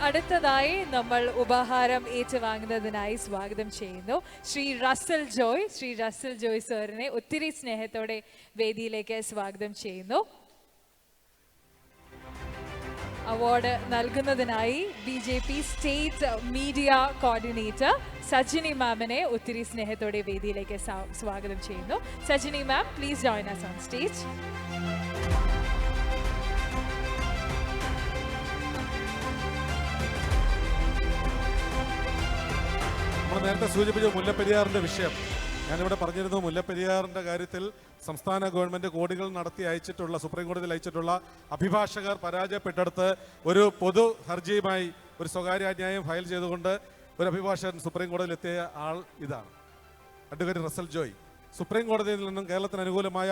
അടുത്തതായി നമ്മൾ ഉപഹാരം ഏറ്റുവാങ്ങുന്നതിനായി സ്വാഗതം ചെയ്യുന്നു ശ്രീ റസൽ ജോയ് സാറിനെ ഒത്തിരി സ്നേഹത്തോടെ വേദിയിലേക്ക് സ്വാഗതം ചെയ്യുന്നു. അവാർഡ് നൽകുന്നതിനായി BJP state media coordinator Sajini മാമിനെ ഒത്തിരി സ്നേഹത്തോടെ വേദിയിലേക്ക് സ്വാഗതം ചെയ്യുന്നു. Sajini ma'am, please join us on stage. നേരത്തെ സൂചിപ്പിച്ച മുല്ലപ്പെരിയാറിന്റെ വിഷയം ഞാനിവിടെ പറഞ്ഞിരുന്നു. മുല്ലപ്പെരിയാറിന്റെ കാര്യത്തിൽ സംസ്ഥാന ഗവൺമെന്റ് കോടികൾ നടത്തി അയച്ചിട്ടുള്ള സുപ്രീം കോടതിയിൽ അയച്ചിട്ടുള്ള അഭിഭാഷകർ പരാജയപ്പെട്ടെടുത്ത് ഒരു പൊതു ഹർജിയുമായി ഒരു സ്വകാര്യ അന്യായം ഫയൽ ചെയ്തുകൊണ്ട് ഒരു അഭിഭാഷകൻ സുപ്രീം കോടതിയിൽ എത്തിയ ആൾ ഇതാണ്, അഡ്വക്കേറ്റ് റസൽ ജോയ്. സുപ്രീം കോടതിയിൽ നിന്നും കേരളത്തിന് അനുകൂലമായ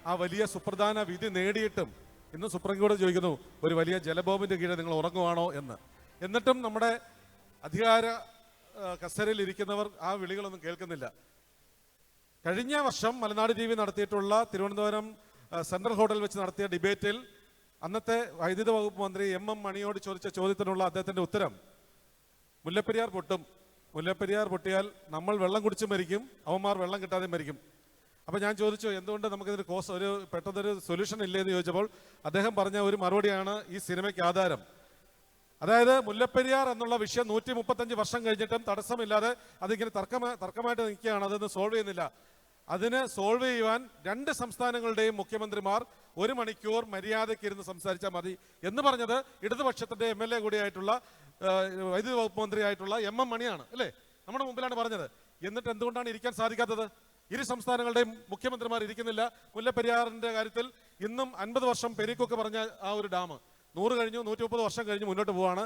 ആ വലിയ സുപ്രധാന വിധി നേടിയിട്ടും ഇന്ന് സുപ്രീം കോടതി ചോദിക്കുന്നു ഒരു വലിയ ജലബോംബിന്റെ കീഴിൽ നിങ്ങൾ ഉറങ്ങുവാണോ എന്ന്. എന്നിട്ടും നമ്മുടെ അധികാര കസേരയിൽ ഇരിക്കുന്നവർ ആ വിളികളൊന്നും കേൾക്കുന്നില്ല. കഴിഞ്ഞ വർഷം മലനാട് TV നടത്തിയിട്ടുള്ള തിരുവനന്തപുരം സെൻട്രൽ ഹോട്ടലിൽ വെച്ച് നടത്തിയ ഡിബേറ്റിൽ അന്നത്തെ വൈദ്യുത വകുപ്പ് മന്ത്രി MM മണിയോട് ചോദിച്ച ചോദ്യത്തിനുള്ള അദ്ദേഹത്തിന്റെ ഉത്തരം മുല്ലപ്പെരിയാർ പൊട്ടും, മുല്ലപ്പെരിയാർ പൊട്ടിയാൽ നമ്മൾ വെള്ളം കുടിച്ച് മരിക്കും, അവന്മാർ വെള്ളം കിട്ടാതെ മരിക്കും. അപ്പോൾ ഞാൻ ചോദിച്ചു എന്തുകൊണ്ട് നമുക്കിതിന് പെട്ടെന്നൊരു സൊല്യൂഷൻ ഇല്ലേന്ന് ചോദിച്ചപ്പോൾ അദ്ദേഹം പറഞ്ഞ ഒരു മറുപടിയാണ് ഈ സിനിമയ്ക്ക് ആധാരം. അതായത് മുല്ലപ്പെരിയാർ എന്നുള്ള വിഷയം 135 വർഷം കഴിഞ്ഞിട്ടും തടസ്സമില്ലാതെ അതിങ്ങനെ തർക്കമായിട്ട് നിൽക്കുകയാണ്, അതൊന്നും സോൾവ് ചെയ്യുന്നില്ല. അതിന് സോൾവ് ചെയ്യുവാൻ രണ്ട് സംസ്ഥാനങ്ങളുടെയും മുഖ്യമന്ത്രിമാർ 1 മണിക്കൂർ മര്യാദയ്ക്ക് ഇരുന്ന് സംസാരിച്ചാൽ മതി എന്ന് പറഞ്ഞത് ഇടതുപക്ഷത്തിന്റെ MLA കൂടിയായിട്ടുള്ള വൈദ്യുതി വകുപ്പ് മന്ത്രിയായിട്ടുള്ള MM മണിയാണ് അല്ലേ, നമ്മുടെ മുമ്പിലാണ് പറഞ്ഞത്. എന്നിട്ട് എന്തുകൊണ്ടാണ് ഇരിക്കാൻ സാധിക്കാത്തത്? ഇരു സംസ്ഥാനങ്ങളുടെയും മുഖ്യമന്ത്രിമാർ ഇരിക്കുന്നില്ല. മുല്ലപ്പെരിയാറിന്റെ കാര്യത്തിൽ ഇന്നും 50 വർഷം പെരിക്കൊക്കെ പറഞ്ഞ ആ ഒരു ഡാം 100 കഴിഞ്ഞു, 130 വർഷം കഴിഞ്ഞ് മുന്നോട്ട് പോവാണ്.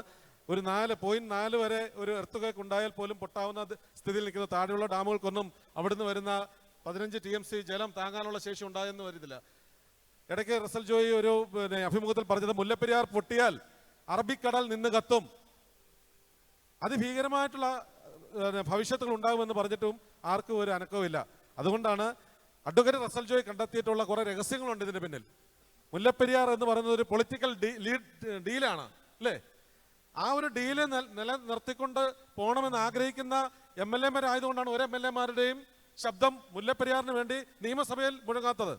ഒരു 4.4 വരെ ഒരു എർത്തുകേക്ക് ഉണ്ടായാൽ പോലും പൊട്ടാവുന്ന സ്ഥിതിയിൽ നിൽക്കുന്ന താഴെയുള്ള ഡാമുകൾക്കൊന്നും അവിടുന്ന് വരുന്ന 15 TMC ജലം താങ്ങാനുള്ള ശേഷി ഉണ്ടായെന്ന് വരുന്നില്ല. ഇടയ്ക്ക് റസൽ ജോയി ഒരു അഭിമുഖത്തിൽ പറഞ്ഞത് മുല്ലപ്പെരിയാർ പൊട്ടിയാൽ അറബിക്കടൽ നിന്ന് കത്തും, അതിഭീകരമായിട്ടുള്ള ഭവിഷ്യത്തുകൾ ഉണ്ടാകുമെന്ന് പറഞ്ഞിട്ടും ആർക്കും ഒരു അനക്കവുമില്ല. അതുകൊണ്ടാണ് അഡ്വക്കേറ്റ് റസൽ ജോയി കണ്ടെത്തിയിട്ടുള്ള കുറെ രഹസ്യങ്ങളുണ്ട് ഇതിന് പിന്നിൽ. മുല്ലപ്പെരിയാർ എന്ന് പറയുന്നത് ഒരു പൊളിറ്റിക്കൽ ഡീലാണ് അല്ലേ? ആ ഒരു ഡീല് നിലനിർത്തിക്കൊണ്ട് പോകണമെന്ന് ആഗ്രഹിക്കുന്ന MLA-മാരായതുകൊണ്ടാണ് ഒരു MLA-മാരുടെയും ശബ്ദം മുല്ലപ്പെരിയാറിന് വേണ്ടി നിയമസഭയിൽ മുഴങ്ങാത്തത്.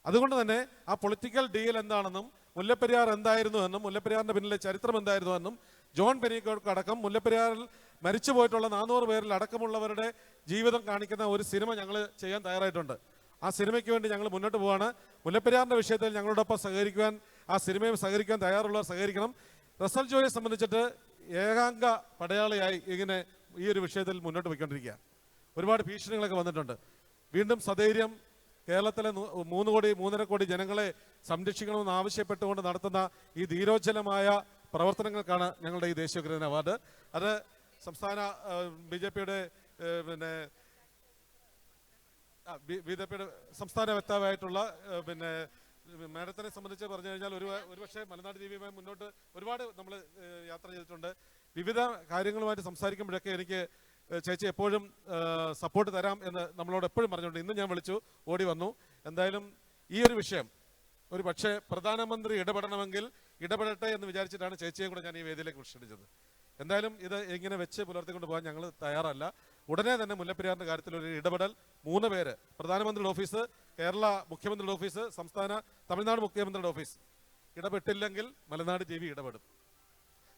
അതുകൊണ്ട് തന്നെ ആ പൊളിറ്റിക്കൽ ഡീൽ എന്താണെന്നും മുല്ലപ്പെരിയാർ എന്തായിരുന്നു എന്നും മുല്ലപ്പെരിയാറിന്റെ പിന്നിലെ ചരിത്രം എന്തായിരുന്നു എന്നും ജോൺ പെരിക്കോക്ക് അടക്കം മുല്ലപ്പെരിയാറിൽ മരിച്ചു പോയിട്ടുള്ള 400 പേരിൽ അടക്കമുള്ളവരുടെ ജീവിതം കാണിക്കുന്ന ഒരു സിനിമ ഞങ്ങൾ ചെയ്യാൻ തയ്യാറായിട്ടുണ്ട്. ആ സിനിമയ്ക്ക് വേണ്ടി ഞങ്ങൾ മുന്നോട്ട് പോവാണ്. മുല്ലപ്പെരിയാറിന്റെ വിഷയത്തിൽ ഞങ്ങളോടൊപ്പം സഹകരിക്കുവാൻ, ആ സിനിമയും സഹകരിക്കാൻ തയ്യാറുള്ളവർ സഹകരിക്കണം. റസൽ ജോയെ സംബന്ധിച്ചിട്ട് ഏകാംഗ പടയാളിയായി ഇങ്ങനെ ഈ ഒരു വിഷയത്തിൽ മുന്നോട്ട് പോയിക്കൊണ്ടിരിക്കുക. ഒരുപാട് ഭീഷണികളൊക്കെ വന്നിട്ടുണ്ട്. വീണ്ടും സധൈര്യം കേരളത്തിലെ 3.5 കോടി ജനങ്ങളെ സംരക്ഷിക്കണമെന്ന് ആവശ്യപ്പെട്ടുകൊണ്ട് നടത്തുന്ന ഈ ധീരോജ്ജലമായ പ്രവർത്തനങ്ങൾക്കാണ് ഞങ്ങളുടെ ഈ ദേശീയോദ്ഗ്രഥന അവാർഡ്. അത് സംസ്ഥാന BJPയുടെ BJPയുടെ സംസ്ഥാന വക്താവായിട്ടുള്ള മാഡത്തിനെ സംബന്ധിച്ച് പറഞ്ഞു കഴിഞ്ഞാൽ ഒരുപക്ഷെ മലനാട് TVയുമായി മുന്നോട്ട് ഒരുപാട് നമ്മൾ യാത്ര ചെയ്തിട്ടുണ്ട്. വിവിധ കാര്യങ്ങളുമായിട്ട് സംസാരിക്കുമ്പോഴൊക്കെ എനിക്ക് ചേച്ചി എപ്പോഴും സപ്പോർട്ട് തരാം എന്ന് നമ്മളോട് എപ്പോഴും പറഞ്ഞുകൊണ്ട് ഇന്ന് ഞാൻ വിളിച്ചു, ഓടി വന്നു. എന്തായാലും ഈ ഒരു വിഷയം ഒരു പക്ഷേ പ്രധാനമന്ത്രി ഇടപെടണമെങ്കിൽ ഇടപെടട്ടെ എന്ന് വിചാരിച്ചിട്ടാണ് ചേച്ചിയെ കൂടെ ഞാൻ ഈ വേദിയിലേക്ക് ക്ഷണിച്ചത്. എന്തായാലും ഇത് ഇങ്ങനെ വെച്ച് പുലർത്തിക്കൊണ്ട് പോകാൻ ഞങ്ങൾ തയ്യാറല്ല. ഉടനെ തന്നെ മുല്ലപ്പെരിയാറിന്റെ കാര്യത്തിൽ ഒരു ഇടപെടൽ 3 പേര്, പ്രധാനമന്ത്രിയുടെ ഓഫീസ്, കേരള മുഖ്യമന്ത്രിയുടെ ഓഫീസ്, തമിഴ്നാട് മുഖ്യമന്ത്രിയുടെ ഓഫീസ് ഇടപെട്ടില്ലെങ്കിൽ മലനാട് TV ഇടപെടും.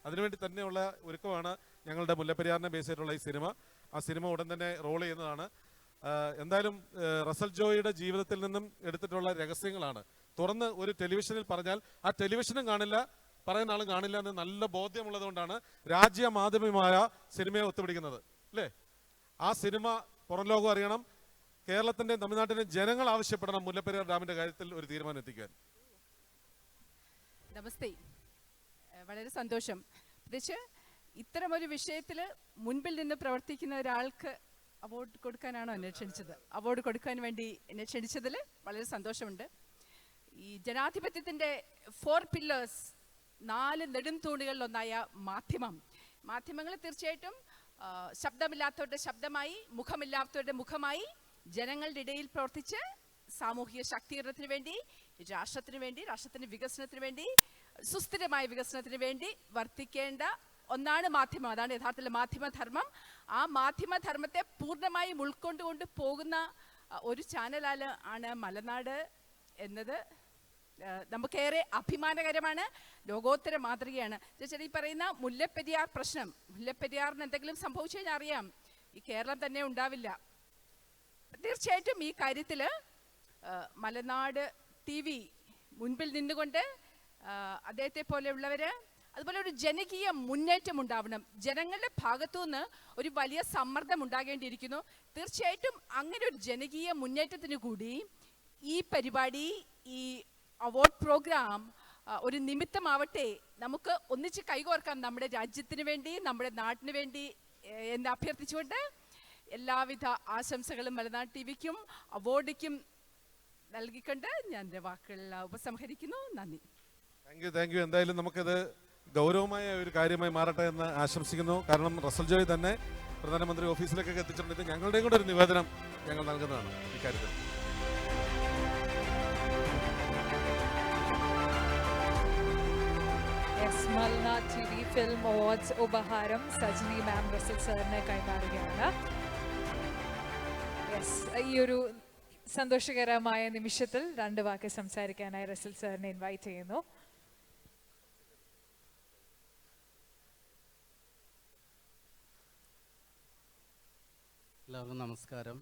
അതിനുവേണ്ടി തന്നെയുള്ള ഒരുക്കമാണ് ഞങ്ങളുടെ മുല്ലപ്പെരിയാറിനെ ബേസ് ചെയ്തിട്ടുള്ള ഈ സിനിമ. ആ സിനിമ ഉടൻ തന്നെ റോൾ ചെയ്യുന്നതാണ്. എന്തായാലും റസൽ ജോയിയുടെ ജീവിതത്തിൽ നിന്നും എടുത്തിട്ടുള്ള രഹസ്യങ്ങളാണ്. തുറന്ന് ഒരു ടെലിവിഷനിൽ പറഞ്ഞാൽ ആ ടെലിവിഷനും കാണില്ല, പറയുന്ന ആളും കാണില്ല എന്ന് നല്ല ബോധ്യമുള്ളത് കൊണ്ടാണ് രാജ്യമാധ്യമമായ സിനിമയെ ഒത്തുപിടിക്കുന്നത് അല്ലേ? ആ സിനിമ പുറം ലോകം അറിയണം. കേരളത്തിന്റെ തമിഴ്നാട്ടിലെ ജനങ്ങൾ ആവശ്യപ്പെടണം മുല്ലപ്പെരിയാർ ഡാമിന്റെ കാര്യത്തിൽ ഒരു തീരുമാനം എത്തിക്കാൻ. നമസ്തേ, വളരെ സന്തോഷം. പ്രത്യേകിച്ച് ഇത്തരമൊരു വിഷയത്തിൽ മുൻപിൽ നിന്ന് പ്രവർത്തിക്കുന്ന ഒരാൾക്ക് അവാർഡ് കൊടുക്കാനാണോ എന്നെ ക്ഷണിച്ചത്? അവാർഡ് കൊടുക്കാൻ വേണ്ടി എന്നെ ക്ഷണിച്ചതിൽ വളരെ സന്തോഷമുണ്ട്. ഈ ജനാധിപത്യത്തിൻ്റെ 4 പില്ലേഴ്സ്, 4 നെടുംതൂണുകളിലൊന്നായ മാധ്യമങ്ങൾ തീർച്ചയായിട്ടും ശബ്ദമില്ലാത്തവരുടെ ശബ്ദമായി, മുഖമില്ലാത്തവരുടെ മുഖമായി ജനങ്ങളുടെ ഇടയിൽ പ്രവർത്തിച്ച് സാമൂഹിക ശാക്തീകരണത്തിന് വേണ്ടി, രാഷ്ട്രത്തിന് വേണ്ടി, രാഷ്ട്രത്തിന്റെ വികസനത്തിന് വേണ്ടി സുസ്ഥിരമായ വികസനത്തിന് വേണ്ടി വർത്തിക്കേണ്ട ഒന്നാണ് മാധ്യമം. അതാണ് യഥാർത്ഥത്തിൽ മാധ്യമധർമ്മം. ആ മാധ്യമധർമ്മത്തെ പൂർണ്ണമായും ഉൾക്കൊണ്ടുകൊണ്ട് പോകുന്ന ഒരു ചാനലാണ് മലനാട് എന്നത് നമുക്കേറെ അഭിമാനകരമാണ്, ലോകോത്തര മാതൃകയാണ്. ചേച്ചി ഈ പറയുന്ന മുല്ലപ്പെരിയാർ പ്രശ്നം, മുല്ലപ്പെരിയാറിന് എന്തെങ്കിലും സംഭവിച്ചു കഴിഞ്ഞാൽ അറിയാം, ഈ കേരളം തന്നെ ഉണ്ടാവില്ല. തീർച്ചയായിട്ടും ഈ കാര്യത്തിൽ മലനാട് TV മുൻപിൽ നിന്നുകൊണ്ട് അദ്ദേഹത്തെ പോലെയുള്ളവർ, അതുപോലെ ഒരു ജനകീയ മുന്നേറ്റം ഉണ്ടാവണം. ജനങ്ങളുടെ ഭാഗത്തുനിന്ന് ഒരു വലിയ സമ്മർദ്ദം ഉണ്ടാകേണ്ടിയിരിക്കുന്നു. തീർച്ചയായിട്ടും അങ്ങനെ ഒരു ജനകീയ മുന്നേറ്റത്തിന് കൂടി ഈ പരിപാടി, ഈ അവാർഡ് പ്രോഗ്രാം ഒരു നിമിത്തമാവട്ടെ. നമുക്ക് ഒന്നിച്ച് കൈകോർക്കാം നമ്മുടെ രാജ്യത്തിന് വേണ്ടി, നമ്മുടെ നാട്ടിന് വേണ്ടി എന്ന് അഭ്യർത്ഥിച്ചുകൊണ്ട് എല്ലാവിധ ആശംസകളും മലനാട് TVക്കും അവാർഡിക്കും നൽകിക്കൊണ്ട് ഞാൻ എൻ്റെ വാക്കുകൾ ഉപസംഹരിക്കുന്നു. നന്ദി. Thank you. എന്തായാലും നമുക്കത് ഗൗരവമായ ഒരു കാര്യമായി മാറട്ടെ എന്ന് ആശംസിക്കുന്നു. കാരണം റസൽ ജോയ് തന്നെ പ്രധാനമന്ത്രി ഓഫീസിലേക്കൊക്കെ എത്തിച്ചിട്ടുണ്ട്. ഇത് ഞങ്ങളുടെയും കൂടെ ഒരു നിവേദനം ഞങ്ങൾ നൽകുന്നതാണ് ഇക്കാര്യത്തിൽ. മലനാട് TV ഫിലിം അവാർഡ്സ് ഉപഹാരം സജിനി മാം റസൽ സാറിന് കൈമാറുകയാണ്. ഈ ഒരു സന്തോഷകരമായ നിമിഷത്തിൽ 2 വാക്ക് സംസാരിക്കാനായി റസൽ സാറിനെ ഇൻവൈറ്റ് ചെയ്യുന്നു. എല്ലാവർക്കും നമസ്കാരം.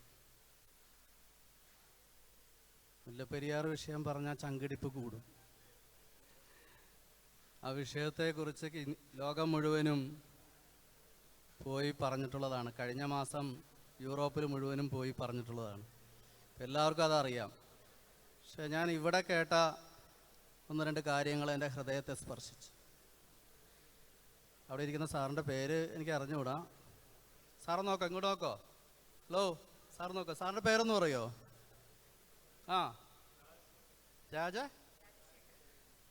മുല്ലപ്പെരിയാർ വിഷയം പറഞ്ഞാൽ ചങ്കിടിപ്പ് കൂടും. ആ വിഷയത്തെക്കുറിച്ച് ലോകം മുഴുവനും പോയി പറഞ്ഞിട്ടുള്ളതാണ്. കഴിഞ്ഞ മാസം യൂറോപ്പിൽ മുഴുവനും പോയി പറഞ്ഞിട്ടുള്ളതാണ്. എല്ലാവർക്കും അതറിയാം. പക്ഷെ ഞാൻ ഇവിടെ കേട്ട 1-2 കാര്യങ്ങൾ എൻ്റെ ഹൃദയത്തെ സ്പർശിച്ചു. അവിടെ ഇരിക്കുന്ന സാറിൻ്റെ പേര് എനിക്ക് അറിഞ്ഞുകൂടാ. സാറ് നോക്കാം, ഇങ്ങോട്ട് നോക്കോ. ഹലോ സാർ നോക്കോ, സാറിൻ്റെ പേരൊന്ന് പറയോ?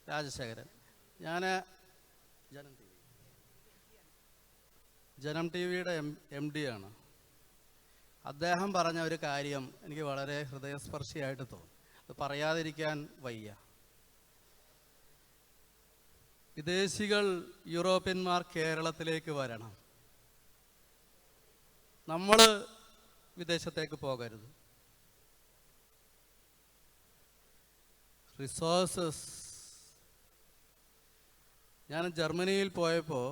രാജശേഖരൻ. ഞാൻ ജനം TVയുടെ MD ആണ്. അദ്ദേഹം പറഞ്ഞ ഒരു കാര്യം എനിക്ക് വളരെ ഹൃദയസ്പർശിയായിട്ട് തോന്നി. അത് പറയാതിരിക്കാൻ വയ്യ. വിദേശികൾ, യൂറോപ്യന്മാർ കേരളത്തിലേക്ക് വരണം, നമ്മൾ വിദേശത്തേക്ക് പോകരുത്. റിസോഴ്സസ്. ഞാൻ ജർമ്മനിയിൽ പോയപ്പോൾ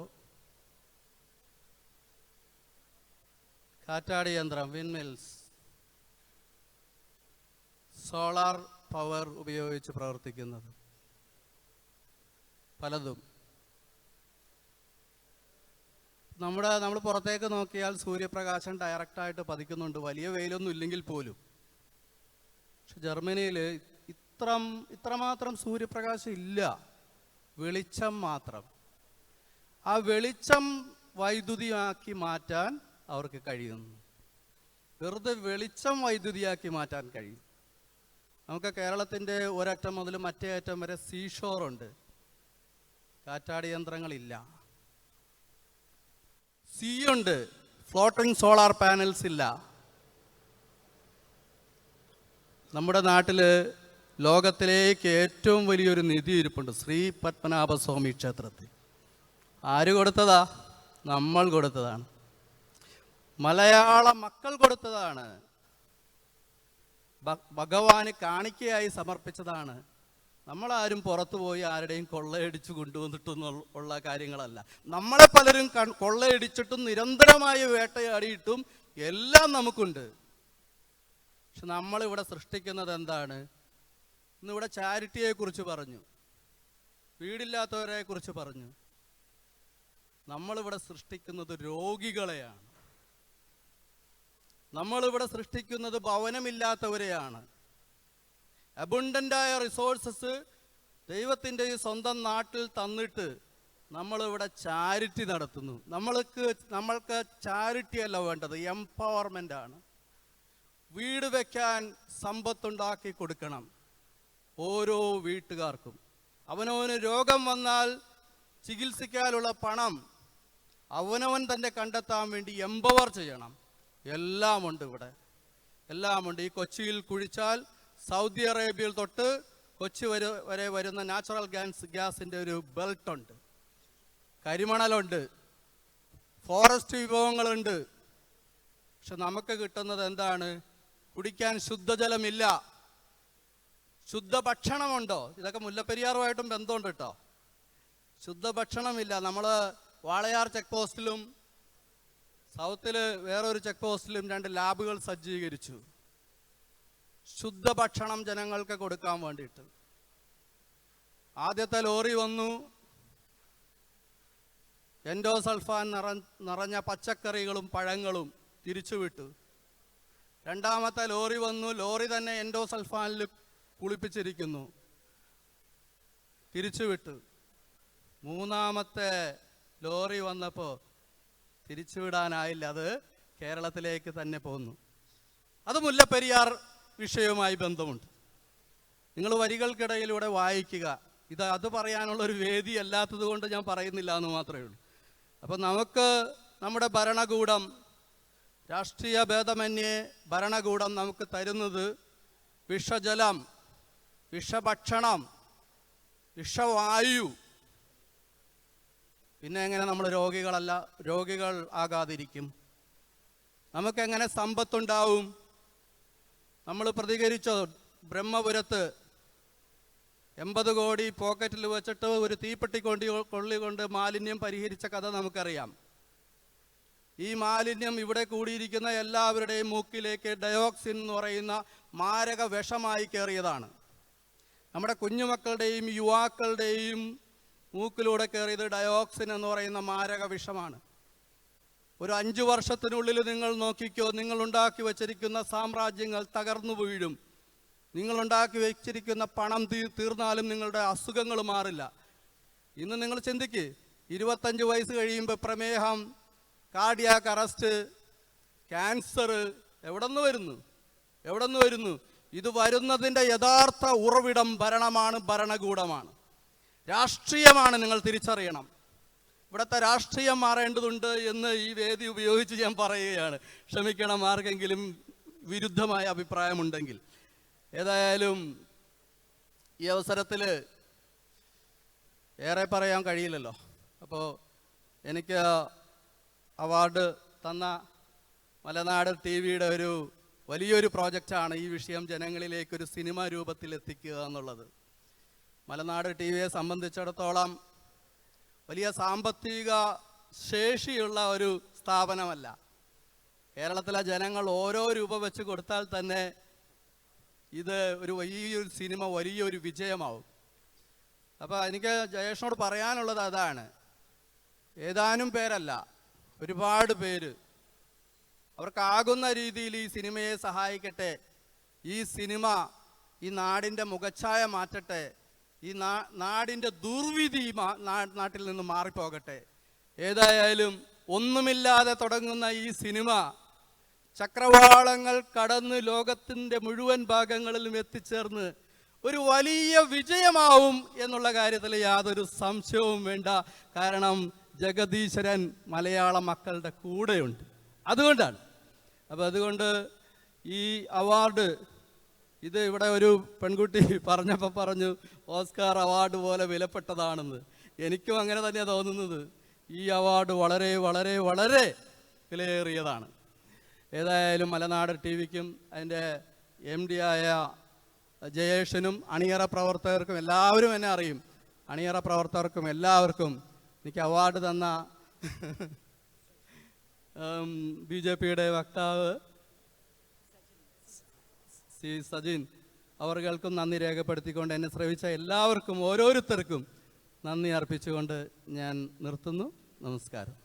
കാറ്റാടി യന്ത്രം, വിൻമിൽസ്, സോളാർ പവർ ഉപയോഗിച്ച് പ്രവർത്തിക്കുന്നത് പലതും. നമ്മൾ പുറത്തേക്ക് നോക്കിയാൽ സൂര്യപ്രകാശം ഡയറക്റ്റായിട്ട് പതിക്കുന്നുണ്ട്, വലിയ വെയിലൊന്നും ഇല്ലെങ്കിൽ പോലും. പക്ഷെ ജർമ്മനിയിൽ ഇത്രമാത്രം സൂര്യപ്രകാശം ഇല്ല, വെളിച്ചം മാത്രം. ആ വെളിച്ചം വൈദ്യുതിയാക്കി മാറ്റാൻ അവർക്ക് കഴിയുന്നു. വെറുതെ വെളിച്ചം വൈദ്യുതിയാക്കി മാറ്റാൻ കഴിയും. നമുക്ക് കേരളത്തിൻ്റെ ഒരറ്റം മുതൽ മറ്റേ അറ്റം വരെ സീഷോറുണ്ട്, കാറ്റാടി യന്ത്രങ്ങളില്ല. ഉണ്ട്, ഫ്ലോട്ടിംഗ് സോളാർ പാനൽസ് ഇല്ല. നമ്മുടെ നാട്ടിൽ ലോകത്തിലേക്ക് ഏറ്റവും വലിയൊരു നിധി ഇരിപ്പുണ്ട്, ശ്രീ പത്മനാഭസ്വാമി ക്ഷേത്രത്തിൽ. ആര് കൊടുത്തതാ? നമ്മൾ കൊടുത്തതാണ്. മലയാള മക്കൾ കൊടുത്തതാണ്. ഭഗവാന് കാണിക്കയായി സമർപ്പിച്ചതാണ്. നമ്മളാരും പുറത്തു പോയി ആരുടെയും കൊള്ളയടിച്ചു കൊണ്ടുവന്നിട്ടൊന്നുള്ള കാര്യങ്ങളല്ല. നമ്മളെ പലരും കൊള്ളയടിച്ചിട്ടും നിരന്തരമായി വേട്ടയാടിയിട്ടും എല്ലാം നമുക്കുണ്ട്. പക്ഷെ നമ്മളിവിടെ സൃഷ്ടിക്കുന്നത് എന്താണ്? ഇന്നിവിടെ ചാരിറ്റിയെക്കുറിച്ച് പറഞ്ഞു, വീടില്ലാത്തവരെ കുറിച്ച് പറഞ്ഞു. നമ്മളിവിടെ സൃഷ്ടിക്കുന്നത് രോഗികളെയാണ്. നമ്മളിവിടെ സൃഷ്ടിക്കുന്നത് ഭവനമില്ലാത്തവരെയാണ്. അബുണ്ടൻ്റായ റിസോഴ്സസ് ദൈവത്തിൻ്റെ ഈ സ്വന്തം നാട്ടിൽ തന്നിട്ട് നമ്മളിവിടെ ചാരിറ്റി നടത്തുന്നു. നമ്മൾക്ക് ചാരിറ്റി അല്ല വേണ്ടത്, എംപവർമെൻ്റ് ആണ്. വീട് വയ്ക്കാൻ സമ്പത്തുണ്ടാക്കി കൊടുക്കണം ഓരോ വീട്ടുകാർക്കും. അവനവന് രോഗം വന്നാൽ ചികിത്സിക്കാനുള്ള പണം അവനവൻ തന്നെ കണ്ടെത്താൻ വേണ്ടി എംപവർ ചെയ്യണം. എല്ലാമുണ്ട് ഇവിടെ, എല്ലാമുണ്ട്. ഈ കൊച്ചിയിൽ കുഴിച്ചാൽ സൗദി അറേബ്യയിൽ തൊട്ട് കൊച്ചി വരെ വരുന്ന നാച്ചുറൽ ഗ്യാസിൻ്റെ ഒരു ബെൽട്ടുണ്ട്, കരിമണലുണ്ട്, ഫോറസ്റ്റ് വിഭവങ്ങളുണ്ട്. പക്ഷെ നമുക്ക് കിട്ടുന്നത് എന്താണ്? കുടിക്കാൻ ശുദ്ധജലമില്ല, ശുദ്ധഭക്ഷണമുണ്ടോ? ഇതൊക്കെ മുല്ലപ്പെരിയാറുമായിട്ടും ബന്ധമുണ്ട് കേട്ടോ. ശുദ്ധഭക്ഷണമില്ല. നമ്മൾ വാളയാർ ചെക്ക് പോസ്റ്റിലും സൗത്തിൽ വേറൊരു ചെക്ക് പോസ്റ്റിലും 2 ലാബുകൾ സജ്ജീകരിച്ചു, ശുദ്ധഭക്ഷണം ജനങ്ങൾക്ക് കൊടുക്കാൻ വേണ്ടിയിട്ട്. ആദ്യത്തെ ലോറി വന്നു, എൻഡോസൾഫാൻ നിറഞ്ഞ പച്ചക്കറികളും പഴങ്ങളും തിരിച്ചുവിട്ടു. രണ്ടാമത്തെ ലോറി വന്നു, ലോറി തന്നെ എൻഡോസൾഫാനിൽ കുളിപ്പിച്ചിരിക്കുന്നു, തിരിച്ചുവിട്ടു. മൂന്നാമത്തെ ലോറി വന്നപ്പോൾ തിരിച്ചുവിടാനായില്ല, അത് കേരളത്തിലേക്ക് തന്നെ പോന്നു. അത് മുല്ലപ്പെരിയാർ വിഷയവുമായി ബന്ധമുണ്ട്. നിങ്ങൾ വരികൾക്കിടയിലൂടെ വായിക്കുക. അത് പറയാനുള്ളൊരു വേദി അല്ലാത്തത് കൊണ്ട് ഞാൻ പറയുന്നില്ല എന്ന് മാത്രമേ ഉള്ളൂ. അപ്പം നമുക്ക് നമ്മുടെ ഭരണകൂടം, രാഷ്ട്രീയ ഭേദമന്യേ ഭരണകൂടം നമുക്ക് തരുന്നത് വിഷജലം, വിഷഭക്ഷണം, വിഷവായു. പിന്നെ എങ്ങനെ നമ്മൾ രോഗികൾ ആകാതിരിക്കും? നമുക്കെങ്ങനെ സമ്പത്തുണ്ടാവും? നമ്മൾ പ്രതികരിച്ചോ? ബ്രഹ്മപുരത്ത് 80 കോടി പോക്കറ്റിൽ വെച്ചിട്ട് ഒരു തീപ്പെട്ടി കൊള്ളിക്കൊണ്ട് മാലിന്യം പരിഹരിച്ച കഥ നമുക്കറിയാം. ഈ മാലിന്യം ഇവിടെ കൂടിയിരിക്കുന്ന എല്ലാവരുടെയും മൂക്കിലേക്ക് ഡയോക്സിൻ എന്ന് പറയുന്ന മാരക വിഷമായി കയറിയതാണ്. നമ്മുടെ കുഞ്ഞുമക്കളുടെയും യുവാക്കളുടെയും മൂക്കിലൂടെ കയറിയത് ഡയോക്സിൻ എന്ന് പറയുന്ന മാരക വിഷമാണ്. ഒരു 5 വർഷത്തിനുള്ളിൽ നിങ്ങൾ നോക്കിക്കോ, നിങ്ങൾ ഉണ്ടാക്കി വച്ചിരിക്കുന്ന സാമ്രാജ്യങ്ങൾ തകർന്നു വീഴും. നിങ്ങളുണ്ടാക്കി വെച്ചിരിക്കുന്ന പണം തീർന്നാലും നിങ്ങളുടെ അസുഖങ്ങൾ മാറില്ല. ഇന്ന് നിങ്ങൾ ചിന്തിക്ക്, 25 വയസ്സ് കഴിയുമ്പോൾ പ്രമേഹം, കാർഡിയാക് അറസ്റ്റ്, ക്യാൻസർ എവിടെ നിന്ന് വരുന്നു? ഇത് വരുന്നതിൻ്റെ യഥാർത്ഥ ഉറവിടം ഭരണമാണ്, ഭരണകൂടമാണ്, രാഷ്ട്രീയമാണ്. നിങ്ങൾ തിരിച്ചറിയണം. ഇവിടുത്തെ രാഷ്ട്രീയം മാറേണ്ടതുണ്ട് എന്ന് ഈ വേദി ഉപയോഗിച്ച് ഞാൻ പറയുകയാണ്. ക്ഷമിക്കണം ആർക്കെങ്കിലും വിരുദ്ധമായ അഭിപ്രായമുണ്ടെങ്കിൽ. ഏതായാലും ഈ അവസരത്തിൽ ഏറെ പറയാൻ കഴിയില്ലല്ലോ. അപ്പോൾ എനിക്ക് അവാർഡ് തന്ന മലനാട് TV-യുടെ ഒരു വലിയൊരു പ്രോജക്റ്റാണ് ഈ വിഷയം ജനങ്ങളിലേക്കൊരു സിനിമ രൂപത്തിൽ എത്തിക്കുക എന്നുള്ളത്. മലനാട് TV-യെ സംബന്ധിച്ചിടത്തോളം വലിയ സാമ്പത്തിക ശേഷിയുള്ള ഒരു സ്ഥാപനമല്ല. കേരളത്തിലെ ജനങ്ങൾ ഓരോ രൂപ വെച്ച് കൊടുത്താൽ തന്നെ ഇത് ഒരു വലിയൊരു സിനിമ, വലിയൊരു വിജയമാവും. അപ്പോൾ എനിക്ക് ജയേഷിനോട് പറയാനുള്ളത് അതാണ്. ഏതാനും പേരല്ല, ഒരുപാട് പേര് അവർക്കാകുന്ന രീതിയിൽ ഈ സിനിമയെ സഹായിക്കട്ടെ. ഈ സിനിമ ഈ നാടിൻ്റെ മുഖച്ഛായ മാറ്റട്ടെ. ഈ നാടിൻ്റെ ദുർവിധി നാട്ടിൽ നിന്ന് മാറിപ്പോകട്ടെ. ഏതായാലും ഒന്നുമില്ലാതെ തുടങ്ങുന്ന ഈ സിനിമ ചക്രവാളങ്ങൾ കടന്ന് ലോകത്തിൻ്റെ മുഴുവൻ ഭാഗങ്ങളിലും എത്തിച്ചേർന്ന് ഒരു വലിയ വിജയമാവും എന്നുള്ള കാര്യത്തിൽ യാതൊരു സംശയവും വേണ്ട. കാരണം ജഗദീശ്വരൻ മലയാള മക്കളുടെ കൂടെയുണ്ട്. അതുകൊണ്ടാണ്. അപ്പോൾ അതുകൊണ്ട് ഈ അവാർഡ്, ഇത് ഇവിടെ ഒരു പെൺകുട്ടി പറഞ്ഞപ്പോൾ പറഞ്ഞു ഓസ്കാർ അവാർഡ് പോലെ വിലപ്പെട്ടതാണെന്ന്. എനിക്കും അങ്ങനെ തന്നെയാണ് തോന്നുന്നത്. ഈ അവാർഡ് വളരെ വളരെ വളരെ വിലയേറിയതാണ്. ഏതായാലും മലനാട് TV-ക്കും അതിൻ്റെ MD ആയ ജയേഷിനും അണിയറ പ്രവർത്തകർക്കും എല്ലാവരും എന്നെ അറിയും. അണിയറ പ്രവർത്തകർക്കും എല്ലാവർക്കും എനിക്ക് അവാർഡ് തന്ന BJP-യുടെ വക്താവ് സജിൻ അവർക്കും നന്ദി രേഖപ്പെടുത്തിക്കൊണ്ട് എന്നെ ശ്രവിച്ച എല്ലാവർക്കും ഓരോരുത്തർക്കും നന്ദി അർപ്പിച്ചുകൊണ്ട് ഞാൻ നിർത്തുന്നു. നമസ്കാരം.